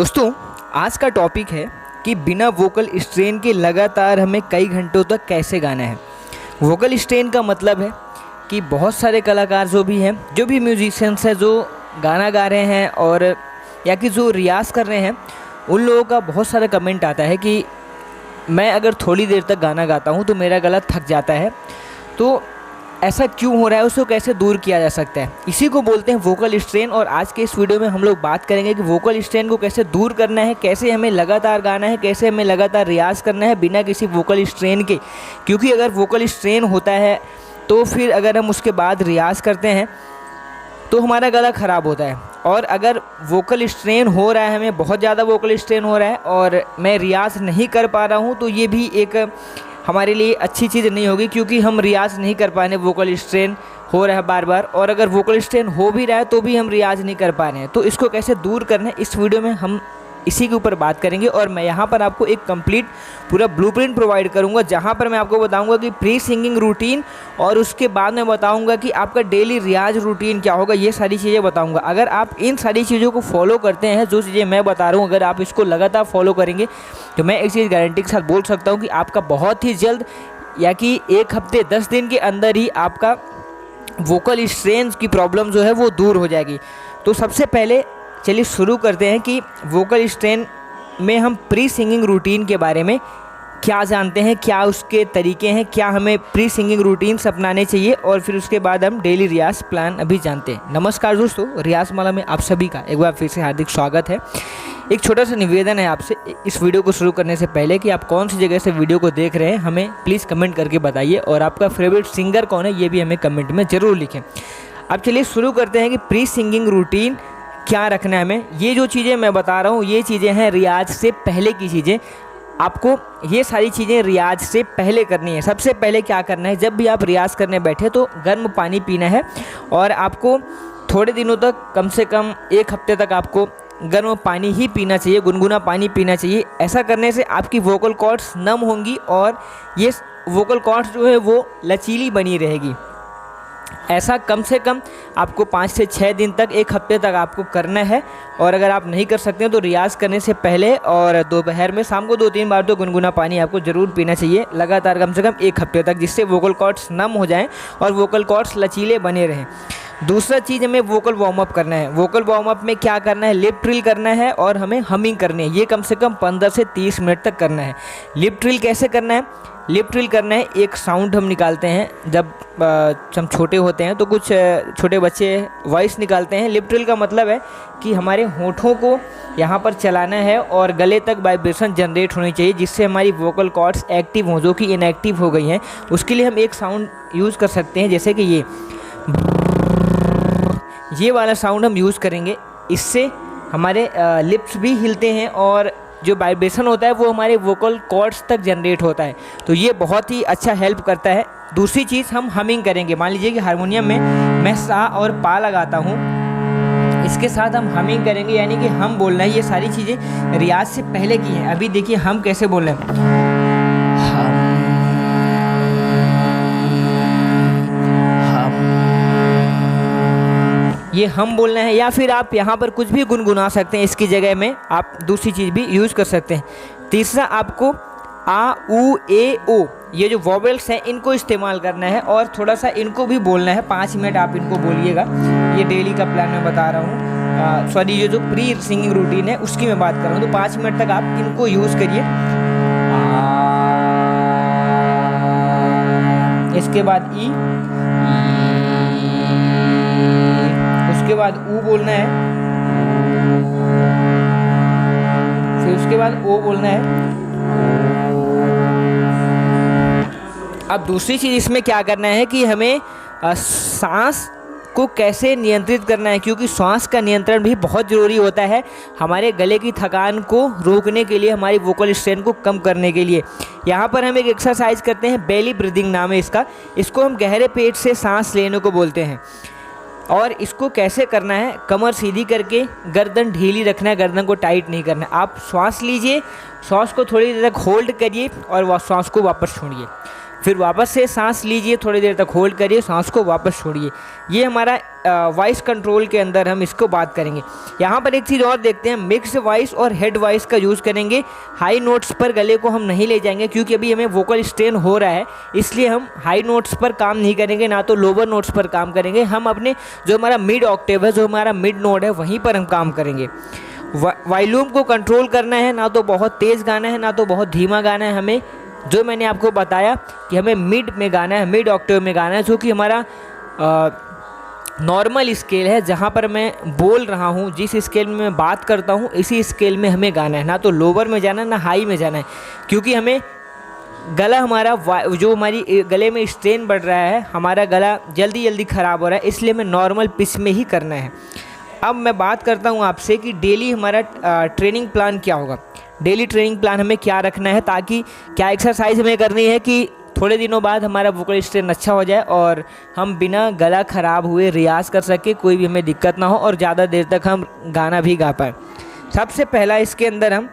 दोस्तों, आज का टॉपिक है कि बिना वोकल स्ट्रेन के लगातार हमें कई घंटों तक कैसे गाना है। वोकल स्ट्रेन का मतलब है कि बहुत सारे कलाकार जो भी म्यूजिशियंस हैं जो गाना गा रहे हैं और या कि जो रियाज़ कर रहे हैं, उन लोगों का बहुत सारा कमेंट आता है कि मैं अगर थोड़ी देर तक गाना गाता हूँ तो मेरा गला थक जाता है। तो ऐसा क्यों हो रहा है, उसको कैसे दूर किया जा सकता है, इसी को बोलते हैं वोकल स्ट्रेन। और आज के इस वीडियो में हम लोग बात करेंगे कि वोकल स्ट्रेन को कैसे दूर करना है, कैसे हमें लगातार गाना है, कैसे हमें लगातार रियाज़ करना है बिना किसी वोकल स्ट्रेन के। क्योंकि अगर वोकल स्ट्रेन होता है तो फिर अगर हम उसके बाद रियाज़ करते हैं तो हमारा गला ख़राब होता है। और अगर वोकल स्ट्रेन हो रहा है, हमें बहुत ज़्यादा वोकल स्ट्रेन हो रहा है और मैं रियाज़ नहीं कर पा रहा हूँ, तो ये भी एक हमारे लिए अच्छी चीज़ नहीं होगी, क्योंकि हम रियाज़ नहीं कर पा रहे, वोकल स्ट्रेन हो रहा है बार बार। और अगर वोकल स्ट्रेन हो भी रहा है तो भी हम रियाज़ नहीं कर पा रहे हैं। तो इसको कैसे दूर करना है, इस वीडियो में हम इसी के ऊपर बात करेंगे। और मैं यहाँ पर आपको एक कंप्लीट पूरा ब्लूप्रिंट प्रोवाइड करूँगा, जहाँ पर मैं आपको बताऊँगा कि प्री सिंगिंग रूटीन, और उसके बाद मैं बताऊँगा कि आपका डेली रियाज रूटीन क्या होगा। ये सारी चीज़ें बताऊँगा। अगर आप इन सारी चीज़ों को फॉलो करते हैं, जो चीज़ें मैं बता रहा हूँ, अगर आप इसको लगातार फॉलो करेंगे तो मैं एक चीज़ गारंटी के साथ बोल सकता हूँ कि आपका बहुत ही जल्द, या कि 1 हफ्ते 10 दिन के अंदर ही आपका वोकल स्ट्रेन की प्रॉब्लम जो है वो दूर हो जाएगी। तो सबसे पहले चलिए शुरू करते हैं कि वोकल स्ट्रेन में हम प्री सिंगिंग रूटीन के बारे में क्या जानते हैं, क्या उसके तरीके हैं, क्या हमें प्री सिंगिंग रूटीन्स अपनाने चाहिए, और फिर उसके बाद हम डेली रियाज प्लान अभी जानते हैं। नमस्कार दोस्तों, रियाज माला में आप सभी का एक बार फिर से हार्दिक स्वागत है। एक छोटा सा निवेदन है आपसे इस वीडियो को शुरू करने से पहले कि आप कौन सी जगह से वीडियो को देख रहे हैं, हमें प्लीज़ कमेंट करके बताइए, और आपका फेवरेट सिंगर कौन है ये भी हमें कमेंट में ज़रूर लिखें। अब चलिए शुरू करते हैं कि प्री सिंगिंग रूटीन क्या रखना है हमें। ये जो चीज़ें मैं बता रहा हूँ ये चीज़ें हैं रियाज से पहले की चीज़ें। आपको ये सारी चीज़ें रियाज से पहले करनी है। सबसे पहले क्या करना है, जब भी आप रियाज करने बैठे तो गर्म पानी पीना है, और आपको थोड़े दिनों तक, कम से कम 1 हफ्ते तक आपको गर्म पानी ही पीना चाहिए, गुनगुना पानी पीना चाहिए। ऐसा करने से आपकी वोकल कॉर्ड्स नम होंगी और ये वोकल कॉर्ड्स जो है वो लचीली बनी रहेगी। ऐसा कम से कम आपको 5 से 6 दिन तक, 1 हफ्ते तक आपको करना है। और अगर आप नहीं कर सकते हैं तो रियाज़ करने से पहले और दोपहर में शाम को 2-3 बार तो गुनगुना पानी आपको ज़रूर पीना चाहिए लगातार, कम से कम 1 हफ्ते तक, जिससे वोकल कॉर्ड्स नम हो जाएं और वोकल कॉर्ड्स लचीले बने रहें। दूसरा चीज़, हमें वोकल वार्म अप करना है। वोकल वार्म अप में क्या करना है, लिप ट्रिल करना है और हमें हमिंग करनी है। ये कम से कम 15 से 30 मिनट तक करना है। लिप ट्रिल कैसे करना है, लिप ट्रिल करना है, एक साउंड हम निकालते हैं जब हम छोटे होते हैं, तो कुछ छोटे बच्चे वॉइस निकालते हैं। लिप ट्रिल का मतलब है कि हमारे होठों को यहाँ पर चलाना है और गले तक वाइब्रेशन जनरेट होनी चाहिए, जिससे हमारी वोकल कॉर्ड्स एक्टिव हों, जो कि इनएक्टिव हो गई हैं। उसके लिए हम एक साउंड यूज़ कर सकते हैं, जैसे कि ये वाला साउंड हम यूज़ करेंगे। इससे हमारे लिप्स भी हिलते हैं और जो वाइब्रेशन होता है वो हमारे वोकल कॉर्ड्स तक जनरेट होता है। तो ये बहुत ही अच्छा हेल्प करता है। दूसरी चीज़, हम हमिंग करेंगे। मान लीजिए कि हारमोनियम में मैं सा और पा लगाता हूँ, इसके साथ हम हमिंग करेंगे, यानी कि हम बोलना है। ये सारी चीज़ें रियाज से पहले की हैं। अभी देखिए हम कैसे बोल रहे हैं, ये हम बोलना है। या फिर आप यहाँ पर कुछ भी गुनगुना सकते हैं, इसकी जगह में आप दूसरी चीज़ भी यूज़ कर सकते हैं। तीसरा, आपको आ, ऊ, ए, ओ, ये जो वॉवेल्स हैं इनको इस्तेमाल करना है और थोड़ा सा इनको भी बोलना है। 5 मिनट आप इनको बोलिएगा। ये डेली का प्लान मैं बता रहा हूँ, सॉरी, ये जो प्री सिंगिंग रूटीन है उसकी मैं बात कर रहा हूँ। तो 5 मिनट तक आप इनको यूज़ करिए। इसके बाद ई, उसके बाद ऊ बोलना है, फिर उसके बाद ओ बोलना है। अब दूसरी चीज़ इसमें क्या करना है कि हमें सांस को कैसे नियंत्रित करना है, क्योंकि सांस का नियंत्रण भी बहुत ज़रूरी होता है हमारे गले की थकान को रोकने के लिए, हमारी वोकल स्ट्रेन को कम करने के लिए। यहाँ पर हम एक एक्सरसाइज करते हैं, बेली ब्रीदिंग नाम है इसका। इसको हम गहरे पेट से सांस लेने को बोलते हैं। और इसको कैसे करना है, कमर सीधी करके गर्दन ढीली रखना है, गर्दन को टाइट नहीं करना है। आप श्वास लीजिए, श्वास को थोड़ी देर तक होल्ड करिए और वह श्वास को वापस छोड़िए। फिर वापस से सांस लीजिए, थोड़ी देर तक होल्ड करिए, सांस को वापस छोड़िए। ये हमारा वॉइस कंट्रोल के अंदर हम इसको बात करेंगे। यहाँ पर एक चीज़ और देखते हैं, मिक्स वॉइस और हेड वॉइस का यूज़ करेंगे। हाई नोट्स पर गले को हम नहीं ले जाएंगे क्योंकि अभी हमें वोकल स्ट्रेन हो रहा है, इसलिए हम हाई नोट्स पर काम नहीं करेंगे, ना तो लोअर नोट्स पर काम करेंगे। हम अपने जो हमारा मिड ऑक्टेव है, जो हमारा मिड नोड है, वहीं पर हम काम करेंगे। वॉल्यूम को कंट्रोल करना है, ना तो बहुत तेज़ गाना है ना तो बहुत धीमा गाना है। हमें जो मैंने आपको बताया कि हमें मिड में गाना है, मिड ऑक्टेव में गाना है, जो कि हमारा नॉर्मल स्केल है, जहाँ पर मैं बोल रहा हूँ, जिस स्केल में मैं बात करता हूँ, इसी स्केल में हमें गाना है। ना तो लोअर में जाना है ना हाई में जाना है, क्योंकि हमें गला हमारा जो हमारी गले में स्ट्रेन बढ़ रहा है, हमारा गला जल्दी जल्दी ख़राब हो रहा है, इसलिए हमें नॉर्मल पिच में ही करना है। अब मैं बात करता हूँ आपसे कि डेली हमारा ट्रेनिंग प्लान क्या होगा। डेली ट्रेनिंग प्लान हमें क्या रखना है, ताकि क्या एक्सरसाइज हमें करनी है कि थोड़े दिनों बाद हमारा वोकल स्ट्रेन अच्छा हो जाए और हम बिना गला ख़राब हुए रियाज़ कर सके, कोई भी हमें दिक्कत ना हो और ज़्यादा देर तक हम गाना भी गा पाएँ। सबसे पहला इसके अंदर हम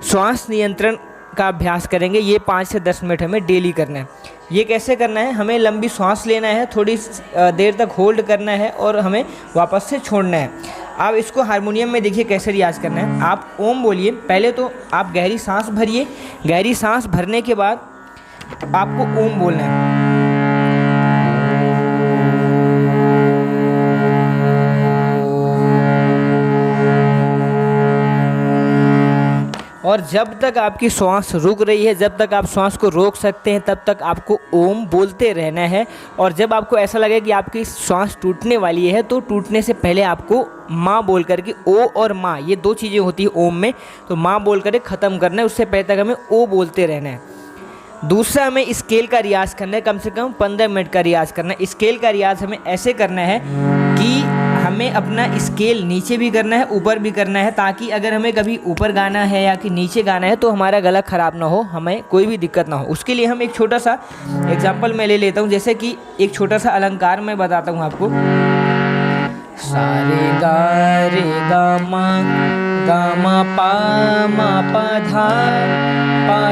श्वास नियंत्रण का अभ्यास करेंगे। ये 5 से 10 मिनट हमें डेली करना है। ये कैसे करना है, हमें लंबी सांस लेना है, थोड़ी देर तक होल्ड करना है और हमें वापस से छोड़ना है। अब इसको हारमोनियम में देखिए कैसे रियाज़ करना है। आप ओम बोलिए, पहले तो आप गहरी सांस भरिए, गहरी सांस भरने के बाद आपको ओम बोलना है। और जब तक आपकी श्वास रुक रही है, जब तक आप श्वास को रोक सकते हैं, तब तक आपको ओम बोलते रहना है। और जब आपको ऐसा लगे कि आपकी श्वास टूटने वाली है, तो टूटने से पहले आपको माँ बोल करके, ओ और माँ ये 2 चीज़ें होती है ओम में, तो माँ बोल करके ख़त्म करना है। उससे पहले तक हमें ओ बोलते रहना है। दूसरा, हमें स्केल का रियाज़ करना है, कम से कम 15 मिनट का रियाज़ करना है। स्केल का रियाज़ हमें ऐसे करना है कि हमें अपना स्केल नीचे भी करना है, ऊपर भी करना है, ताकि अगर हमें कभी ऊपर गाना है या कि नीचे गाना है तो हमारा गला ख़राब ना हो, हमें कोई भी दिक्कत ना हो। उसके लिए हम एक छोटा सा एग्जांपल मैं ले लेता हूँ, जैसे कि एक छोटा सा अलंकार मैं बताता हूँ आपको। सारे गा रे गा मा पा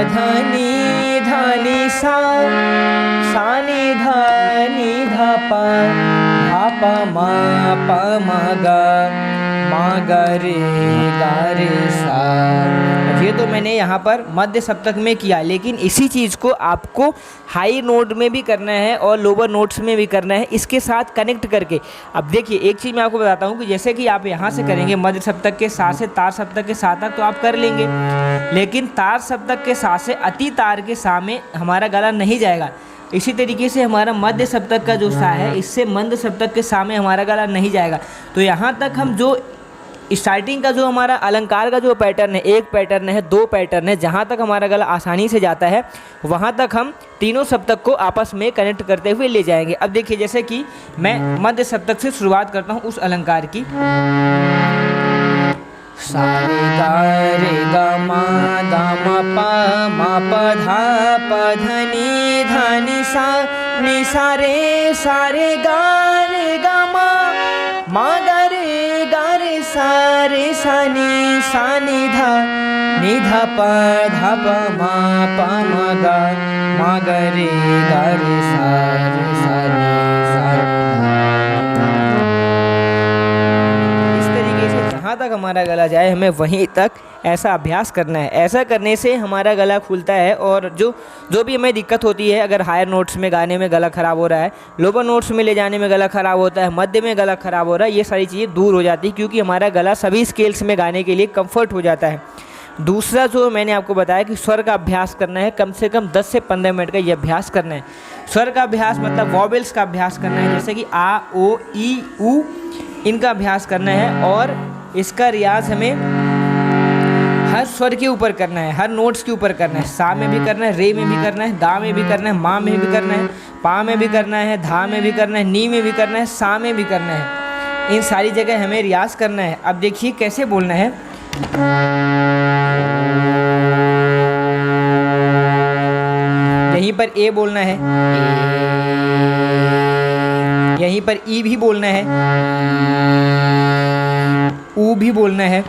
धा नी सा नी धा पा मा गा रे सा। ये तो मैंने यहाँ पर मध्य सप्तक में किया, लेकिन इसी चीज़ को आपको हाई नोट में भी करना है और लोअर नोट्स में भी करना है, इसके साथ कनेक्ट करके। अब देखिए एक चीज़ मैं आपको बताता हूँ कि जैसे कि आप यहाँ से करेंगे मध्य सप्तक के साथ से तार सप्तक के साथ तक तो आप कर लेंगे, लेकिन तार सप्तक के साथ से अति तार के सा में हमारा गला नहीं जाएगा। इसी तरीके से हमारा मध्य सप्तक का जो सा है, इससे मंद सप्तक के सा में हमारा गला नहीं जाएगा। तो यहाँ तक हम जो स्टार्टिंग का जो हमारा अलंकार का जो पैटर्न है, एक पैटर्न है, 2 पैटर्न है, जहाँ तक हमारा गला आसानी से जाता है, वहाँ तक हम तीनों सप्तक को आपस में कनेक्ट करते हुए ले जाएंगे। अब देखिए जैसे कि मैं मध्य सप्तक से शुरुआत करता हूँ उस अलंकार की। सारे गा मा पा धा नी सा रे गा मा गा रे सा नी धा पा मा गा रे सा इस तरीके से जहाँ तक हमारा गला जाए हमें वहीं तक ऐसा अभ्यास करना है। ऐसा करने से हमारा गला खुलता है और जो भी हमें दिक्कत होती है, अगर हायर नोट्स में गाने में गला ख़राब हो रहा है, लोअर नोट्स में ले जाने में गला ख़राब होता है, मध्य में गला ख़राब हो रहा है, ये सारी चीज़ें दूर हो जाती है, क्योंकि हमारा गला सभी स्केल्स में गाने के लिए कम्फर्ट हो जाता है। दूसरा जो मैंने आपको बताया कि स्वर का अभ्यास करना है, कम से कम 10 से 15 मिनट का ये अभ्यास करना है। स्वर का अभ्यास मतलब वॉवेल्स का अभ्यास करना है, जैसे कि आ, ओ, ई, ऊ, इनका अभ्यास करना है। और इसका रियाज हमें हर स्वर के ऊपर करना है, हर नोट्स के ऊपर करना है। सा में भी करना है, रे में भी करना है, दा में भी करना है, मा में भी करना है, पा में भी करना है, धा में भी करना है, नी में भी करना है, सा में भी करना है। इन सारी जगह हमें रियाज करना है। अब देखिए कैसे बोलना है। यहीं पर ए बोलना है, यहीं पर ई भी बोलना है, ऊ भी बोलना है,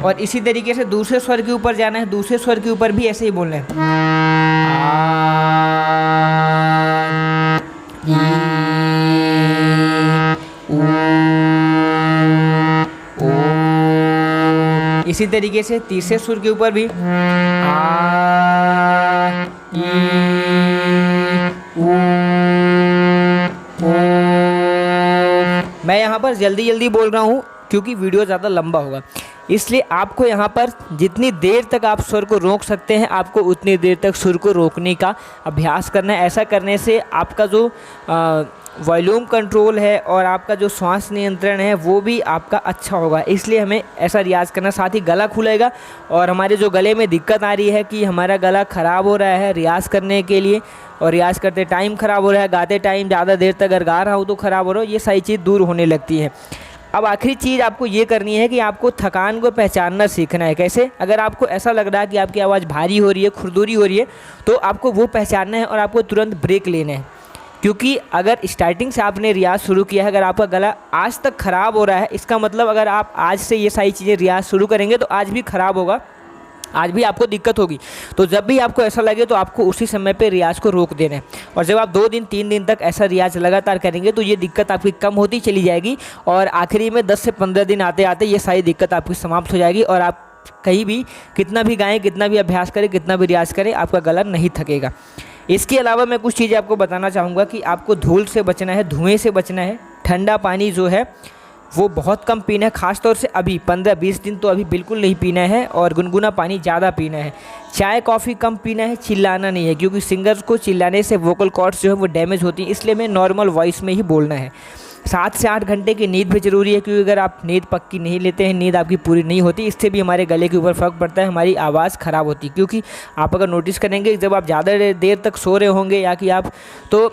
और इसी तरीके से दूसरे स्वर के ऊपर जाना है, दूसरे स्वर के ऊपर भी ऐसे ही बोलना है। इसी तरीके से तीसरे सुर के ऊपर भी आ, ई, ऊ, ओ। मैं यहाँ पर जल्दी जल्दी बोल रहा हूँ क्योंकि वीडियो ज़्यादा लंबा होगा, इसलिए आपको यहाँ पर जितनी देर तक आप स्वर को रोक सकते हैं आपको उतनी देर तक सुर को रोकने का अभ्यास करना है। ऐसा करने से आपका जो वॉल्यूम कंट्रोल है और आपका जो श्वास नियंत्रण है वो भी आपका अच्छा होगा, इसलिए हमें ऐसा रियाज़ करना। साथ ही गला खुलेगा और हमारे जो गले में दिक्कत आ रही है कि हमारा गला ख़राब हो रहा है रियाज़ करने के लिए और रियाज़ करते टाइम ख़राब हो रहा है, गाते टाइम ज़्यादा देर तक अगर गा रहा हूँ तो ख़राब हो रहा हो, ये सारी चीज़ दूर होने लगती है। अब आखिरी चीज़ आपको ये करनी है कि आपको थकान को पहचानना सीखना है। कैसे? अगर आपको ऐसा लग रहा है कि आपकी आवाज़ भारी हो रही है, खुरदुरी हो रही है, तो आपको वो पहचानना है और आपको तुरंत ब्रेक लेना है। क्योंकि अगर स्टार्टिंग से आपने रियाज़ शुरू किया है, अगर आपका गला आज तक ख़राब हो रहा है, इसका मतलब अगर आप आज से ये सारी चीज़ें रियाज़ शुरू करेंगे तो आज भी ख़राब होगा, आज भी आपको दिक्कत होगी। तो जब भी आपको ऐसा लगे तो आपको उसी समय पे रियाज़ को रोक देना है। और जब आप 2 दिन 3 दिन तक ऐसा रियाज़ लगातार करेंगे तो ये दिक्कत आपकी कम होती चली जाएगी और आखिरी में 10 से 15 दिन आते आते ये सारी दिक्कत आपकी समाप्त हो जाएगी और आप कहीं भी कितना भी गाएँ, कितना भी अभ्यास करें, कितना भी रियाज़ करें, आपका गला नहीं थकेगा। इसके अलावा मैं कुछ चीज़ें आपको बताना चाहूँगा कि आपको धूल से बचना है, धुएँ से बचना है। ठंडा पानी जो है वो बहुत कम पीना है, ख़ास तौर से अभी 15-20 दिन तो अभी बिल्कुल नहीं पीना है और गुनगुना पानी ज़्यादा पीना है। चाय कॉफ़ी कम पीना है, चिल्लाना नहीं है क्योंकि सिंगर्स को चिल्लाने से वोकल कॉर्ड्स जो है वो डैमेज होती हैं, इसलिए हमें नॉर्मल वॉइस में ही बोलना है। 7 से 8 घंटे की नींद भी ज़रूरी है क्योंकि अगर आप नींद पक्की नहीं लेते हैं, नींद आपकी पूरी नहीं होती, इससे भी हमारे गले के ऊपर फ़र्क पड़ता है, हमारी आवाज़ ख़राब होती है। क्योंकि आप अगर नोटिस करेंगे जब आप ज़्यादा देर तक सो रहे होंगे या कि आप तो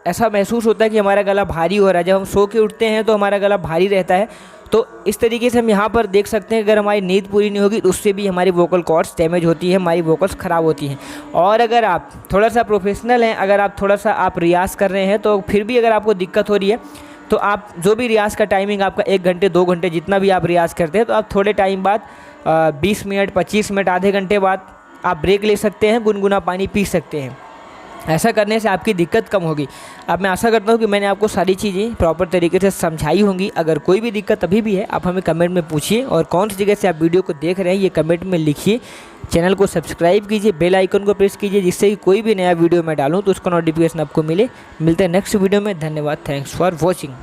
ऐसा महसूस होता है कि हमारा गला भारी हो रहा है। जब हम सो के उठते हैं तो हमारा गला भारी रहता है। तो इस तरीके से हम यहाँ पर देख सकते हैं अगर हमारी नींद पूरी नहीं होगी तो उससे भी हमारी वोकल कॉर्ड्स डैमेज होती है, हमारी वोकल्स ख़राब होती हैं। और अगर आप थोड़ा सा प्रोफेशनल हैं, अगर आप थोड़ा सा आप रियाज़ कर रहे हैं तो फिर भी अगर आपको दिक्कत हो रही है तो आप जो भी रियाज़ का टाइमिंग आपका 1 घंटे 2 घंटे जितना भी आप रियाज़ करते हैं तो आप थोड़े टाइम बाद 20 मिनट 25 मिनट आधे घंटे बाद आप ब्रेक ले सकते हैं, गुनगुना पानी पी सकते हैं। ऐसा करने से आपकी दिक्कत कम होगी। अब मैं आशा करता हूँ कि मैंने आपको सारी चीज़ें प्रॉपर तरीके से समझाई होंगी। अगर कोई भी दिक्कत अभी भी है आप हमें कमेंट में पूछिए और कौन सी जगह से आप वीडियो को देख रहे हैं ये कमेंट में लिखिए। चैनल को सब्सक्राइब कीजिए, बेल आइकन को प्रेस कीजिए जिससे कि कोई भी नया वीडियो मैं डालूँ तो उसका नोटिफिकेशन आपको मिले। मिलते हैं नेक्स्ट वीडियो में। धन्यवाद, थैंक्स फॉर वॉचिंग।